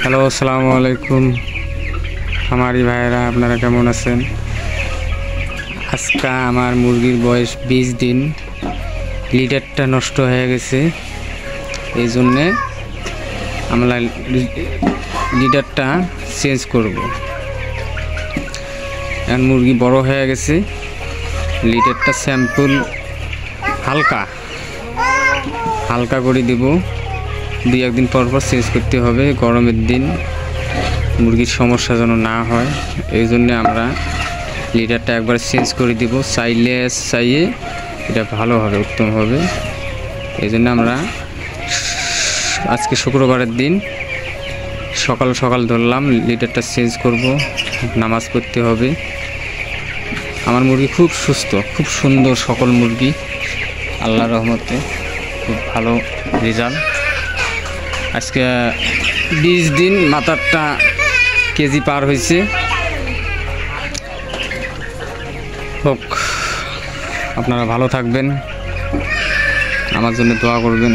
Hello, আসসালামু আলাইকুম আমারি ভাইরা, আপনারা কেমন আছেন? আজকে আমার মুরগির বয়স 20 দিন। লিডারটা নষ্ট হয়ে গেছে, এই জন্যে আমরা লিডারটা চেঞ্জ করব। এখন মুরগি বড় হয়ে গেছে, লিডারটা স্যাম্পল হালকা করে দেব। 2-1 দিন পর চেঞ্জ করতে হবে। গরমের দিন মুরগির সমস্যা যেন না হয়, এই জন্য আমরা লিডারটা একবার চেঞ্জ করে দিব। চাইয়ে এটা ভালো হবে, উত্তম হবে। এই জন্য আমরা আজকে শুক্রবারের দিন সকাল ধরলাম, লিডারটা চেঞ্জ করব, নামাজ পড়তে হবে। আমার মুরগি খুব সুস্থ, খুব সুন্দর, সকল মুরগি আল্লাহর রহমতে খুব ভালো রেজাল্ট। আজকে 20 দিন, মাথারটা কেজি পার হয়েছে। হোক, আপনারা ভালো থাকবেন, আমার জন্য দোয়া করবেন।